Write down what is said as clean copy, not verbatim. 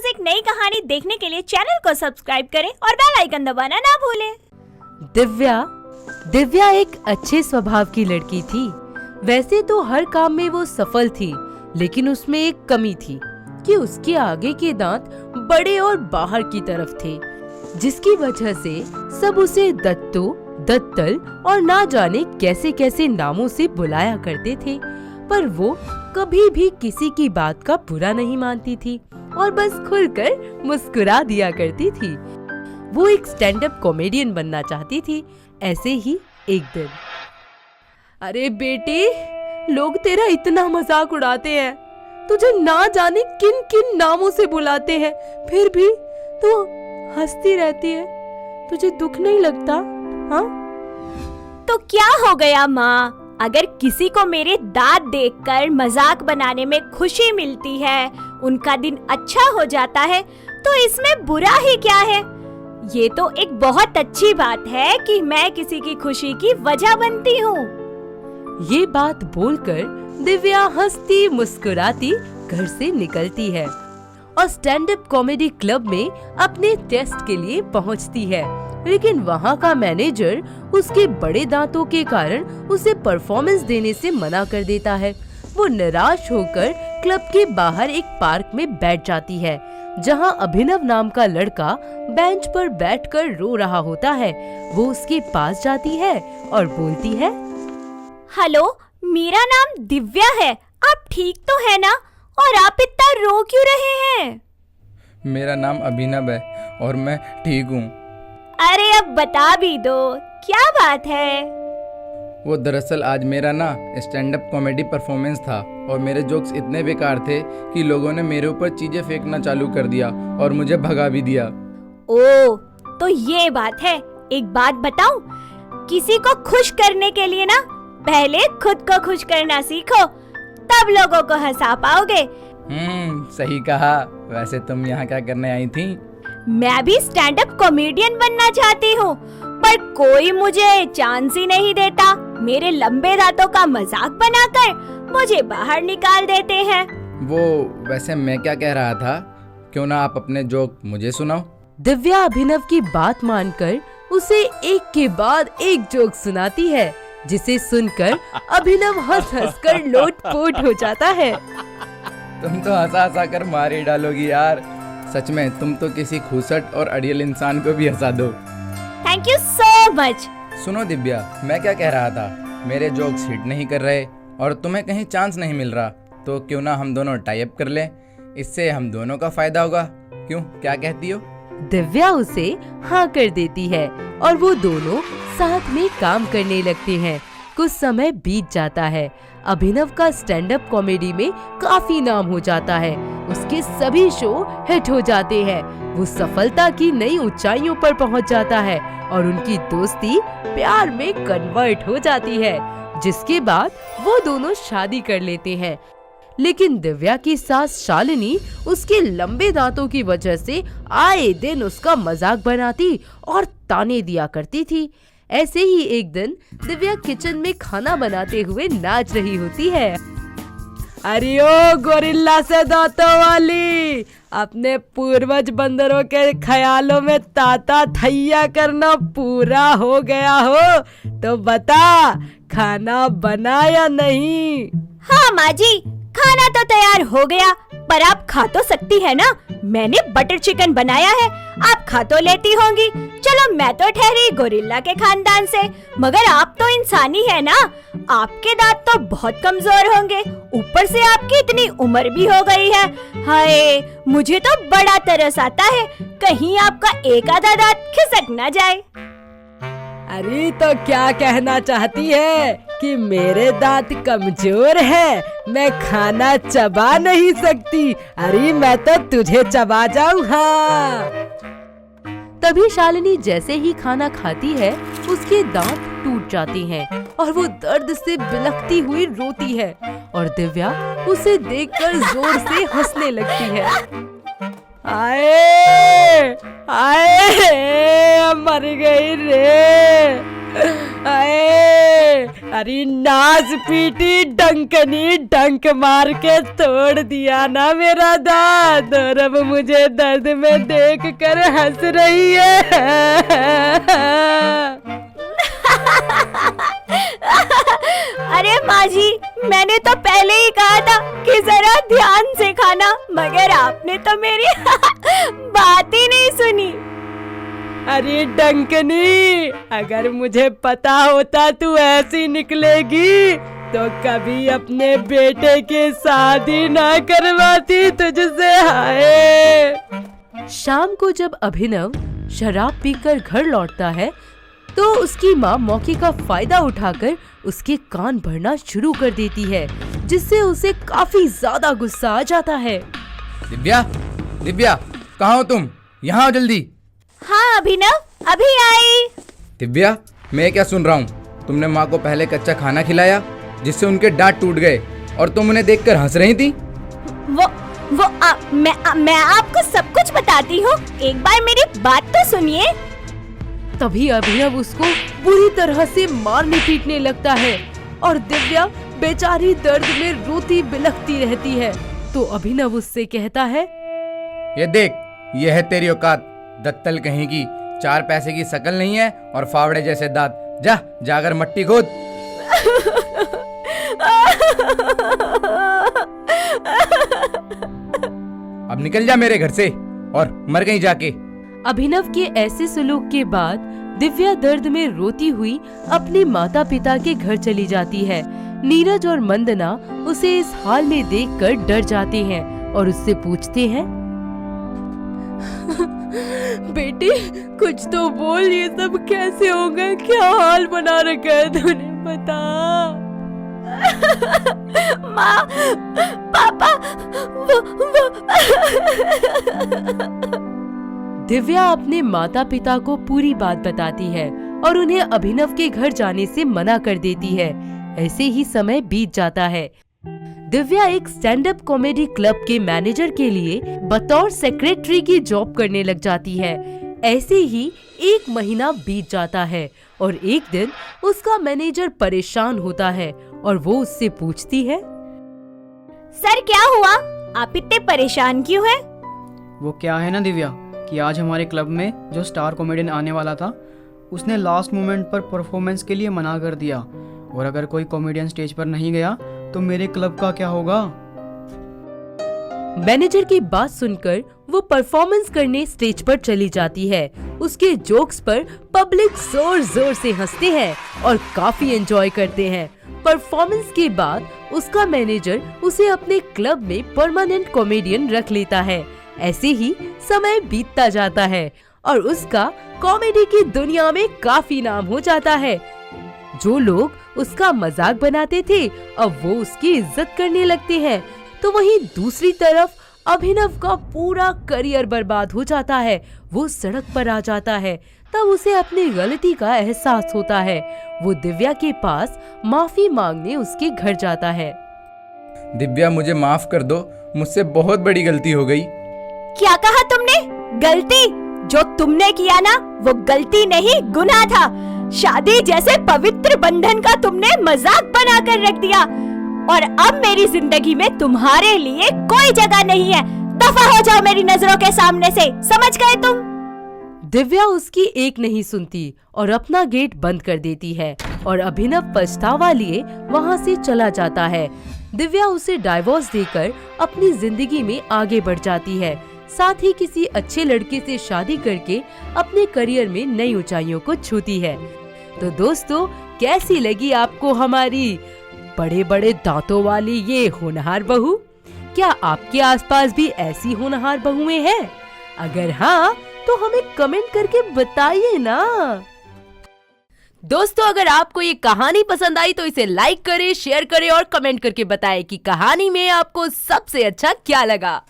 रोज एक नई कहानी देखने के लिए चैनल को सब्सक्राइब करें और बेल आइकन दबाना ना भूलें। दिव्या एक अच्छे स्वभाव की लड़की थी। वैसे तो हर काम में वो सफल थी, लेकिन उसमें एक कमी थी कि उसके आगे के दांत बड़े और बाहर की तरफ थे, जिसकी वजह से सब उसे दत्तो, दत्तल और ना जाने कैसे कैसे नामों से बुलाया करते थे। पर वो कभी भी किसी की बात का बुरा नहीं मानती थी और बस खुलकर मुस्कुरा दिया करती थी। वो एक स्टैंड अप कॉमेडियन बनना चाहती थी। ऐसे ही एक दिन, अरे बेटी, लोग तेरा इतना मजाक उड़ाते हैं, तुझे ना जाने किन किन नामों से बुलाते हैं, फिर भी तू हंसती रहती है। तुझे दुख नहीं लगता? हाँ? तो क्या हो गया माँ? अगर किसी को मेरे दांत देखकर मजाक बनाने में खुशी मिलती है, उनका दिन अच्छा हो जाता है, तो इसमें बुरा ही क्या है? ये तो एक बहुत अच्छी बात है कि मैं किसी की खुशी की वजह बनती हूँ। ये बात बोलकर दिव्या हंसती मुस्कुराती घर से निकलती है और स्टैंड अप कॉमेडी क्लब में अपने टेस्ट के लिए पहुंचती है। लेकिन वहाँ का मैनेजर उसके बड़े दांतों के कारण उसे परफॉर्मेंस देने से मना कर देता है। वो निराश होकर क्लब के बाहर एक पार्क में बैठ जाती है, जहाँ अभिनव नाम का लड़का बेंच पर बैठकर रो रहा होता है। वो उसके पास जाती है और बोलती है, हेलो, मेरा नाम दिव्या है, आप ठीक तो है ना? और आप इतना रो क्यों रहे हैं? मेरा नाम अभिनव है और मैं ठीक हूँ। अरे अब बता भी दो, क्या बात है? वो दरअसल आज मेरा ना स्टैंड अप कॉमेडी परफॉर्मेंस था और मेरे जोक्स इतने बेकार थे कि लोगों ने मेरे ऊपर चीजें फेंकना चालू कर दिया और मुझे भगा भी दिया। ओह, तो ये बात है। एक बात बताऊं, किसी को खुश करने के लिए ना पहले खुद को खुश करना सीखो, तब लोगों को हंसा पाओगे। सही कहा। वैसे तुम यहाँ क्या करने आई थी? मैं भी स्टैंड अप कॉमेडियन बनना चाहती हूँ, पर कोई मुझे चांस ही नहीं देता। मेरे लंबे दांतों का मजाक बनाकर मुझे बाहर निकाल देते हैं। वो वैसे मैं क्या कह रहा था, क्यों ना आप अपने जोक मुझे सुनाओ? दिव्या अभिनव की बात मानकर उसे एक के बाद एक जोक सुनाती है, जिसे सुनकर अभिनव हंस कर लोटपोट हो जाता है। तुम तो हंसा हंसा कर मार ही डालोगी यार। सच में तुम तो किसी खूसट और अड़ियल इंसान को भी हंसा दो। Thank you so much. सुनो दिव्या, मैं क्या कह रहा था, मेरे जोक्स हिट नहीं कर रहे और तुम्हें कहीं चांस नहीं मिल रहा, तो क्यों ना हम दोनों टाई अप कर लें? इससे हम दोनों का फायदा होगा। क्यों, क्या कहती हो? दिव्या उसे हाँ कर देती है और वो दोनों साथ में काम करने लगते हैं। कुछ समय बीत जाता है। अभिनव का स्टैंड अप कॉमेडी में काफी नाम हो जाता है। उसके सभी शो हिट हो जाते हैं। वो सफलता की नई ऊंचाइयों पर पहुंच जाता है और उनकी दोस्ती प्यार में कन्वर्ट हो जाती है, जिसके बाद वो दोनों शादी कर लेते हैं। लेकिन दिव्या की सास शालिनी उसके लंबे दांतों की वजह से आए दिन उसका मजाक बनाती और ताने दिया करती थी। ऐसे ही एक दिन दिव्या किचन में खाना बनाते हुए नाच रही होती है। अरे ओ गोरिल्ला से दांतों वाली, अपने पूर्वज बंदरों के ख्यालों में ताता थैया करना पूरा हो गया हो तो बता, खाना बना या नहीं? हाँ माँ जी, खाना तो तैयार हो गया, पर आप खा तो सकती है ना? मैंने बटर चिकन बनाया है, आप खा तो लेती होंगी। चलो, मैं तो ठहरी गोरिल्ला के खानदान से, मगर आप तो इंसानी है ना। आपके दांत तो बहुत कमजोर होंगे, ऊपर से आपकी इतनी उम्र भी हो गई है। हाय, मुझे तो बड़ा तरस आता है, कहीं आपका एक आधा दांत खिसक ना जाए। अरे तो क्या कहना चाहती है कि मेरे दांत कमजोर है, मैं खाना चबा नहीं सकती? अरे मैं तो तुझे चबा जाऊं। हाँ। तभी शालिनी जैसे ही खाना खाती है, उसके दांत टूट जाते हैं और वो दर्द से बिलखती हुई रोती है और दिव्या उसे देखकर जोर से हंसने लगती है। आए आए, मर गई रे, अरे अरे नाच पीटी डंकनी डंक मार के तोड़ दिया ना मेरा दांत, और अब मुझे दर्द में देख कर हंस रही है। अरे माँ जी, मैंने तो पहले ही कहा था कि जरा ध्यान से खाना, मगर आपने तो मेरी बात ही नहीं सुनी। अरे डंकनी, अगर मुझे पता होता तू ऐसी निकलेगी तो कभी अपने बेटे की शादी ना करवाती तुझसे। हाय। शाम को जब अभिनव शराब पीकर घर लौटता है तो उसकी माँ मौके का फायदा उठाकर उसके कान भरना शुरू कर देती है, जिससे उसे काफी ज्यादा गुस्सा आ जाता है। दिव्या, दिव्या, कहाँ हो तुम? यहाँ आओ जल्दी। हाँ अभिनव, अभी आई। दिव्या, मैं क्या सुन रहा हूँ? तुमने माँ को पहले कच्चा खाना खिलाया जिससे उनके दांत टूट गए और तुम उन्हें देखकर हंस रही थी। मैं आपको सब कुछ बताती हूँ, एक बार मेरी बात तो सुनिए। तभी अभिनव उसको बुरी तरह से मारने पीटने लगता है और दिव्या बेचारी दर्द में रोती बिलखती रहती है। तो अभिनव उससे कहता है, ये देख, ये है तेरी औकात, दत्तल कहीं की, 4 पैसे की शकल नहीं है और फावड़े जैसे दांत। जा, जाकर मट्टी खोद। अब निकल जा मेरे घर से और मर कहीं जाके। अभिनव के ऐसे सलूक के बाद दिव्या दर्द में रोती हुई अपने माता पिता के घर चली जाती है। नीरज और मंदना उसे इस हाल में देखकर डर जाते हैं और उससे पूछते हैं, बेटी कुछ तो बोल, ये सब कैसे हो गए? क्या हाल बना रखा है तूने, बता। माँ, पापा, वो दिव्या अपने माता पिता को पूरी बात बताती है और उन्हें अभिनव के घर जाने से मना कर देती है। ऐसे ही समय बीत जाता है। दिव्या एक स्टैंड अप कॉमेडी क्लब के मैनेजर के लिए बतौर सेक्रेटरी की जॉब करने लग जाती है। ऐसे ही 1 महीना बीत जाता है और एक दिन उसका मैनेजर परेशान होता है और वो उससे पूछती है, सर क्या हुआ, आप इतने परेशान क्यों हैं? वो क्या है ना दिव्या कि आज हमारे क्लब में जो स्टार कॉमेडियन आने वाला था उसने लास्ट मोमेंट पर परफॉर्मेंस के लिए मना कर दिया, और अगर कोई कॉमेडियन स्टेज पर नहीं गया तो मेरे क्लब का क्या होगा। मैनेजर की बात सुनकर वो परफॉर्मेंस करने स्टेज पर चली जाती है। उसके जोक्स पर पब्लिक जोर जोर से हंसते हैं और काफी एंजॉय करते हैं। परफॉर्मेंस के बाद उसका मैनेजर उसे अपने क्लब में परमानेंट कॉमेडियन रख लेता है। ऐसे ही समय बीतता जाता है और उसका कॉमेडी की दुनिया में काफी नाम हो जाता है। जो लोग उसका मजाक बनाते थे अब वो उसकी इज्जत करने लगते हैं। तो वहीं दूसरी तरफ अभिनव का पूरा करियर बर्बाद हो जाता है। वो सड़क पर आ जाता है। तब उसे अपनी गलती का एहसास होता है। वो दिव्या के पास माफी मांगने उसके घर जाता है। दिव्या, मुझे माफ कर दो, मुझसे बहुत बड़ी गलती हो गई। क्या कहा तुमने? गलती? जो तुमने किया ना वो गलती नहीं, गुनाह था। शादी जैसे पवित्र बंधन का तुमने मजाक बनाकर रख दिया और अब मेरी जिंदगी में तुम्हारे लिए कोई जगह नहीं है। दफा हो जाओ मेरी नजरों के सामने से, समझ गए तुम? दिव्या उसकी एक नहीं सुनती और अपना गेट बंद कर देती है और अभिनव पछतावा लिए वहाँ से चला जाता है। दिव्या उसे डाइवोर्स देकर अपनी जिंदगी में आगे बढ़ जाती है। साथ ही किसी अच्छे लड़के से शादी करके अपने करियर में नई ऊंचाइयों को छूती है। तो दोस्तों, कैसी लगी आपको हमारी बड़े बड़े दांतों वाली ये होनहार बहू? क्या आपके आसपास भी ऐसी होनहार बहुएं हैं? अगर हाँ तो हमें कमेंट करके बताइए ना। दोस्तों, अगर आपको ये कहानी पसंद आई तो इसे लाइक करें, शेयर करें और कमेंट करके बताएं कि कहानी में आपको सबसे अच्छा क्या लगा।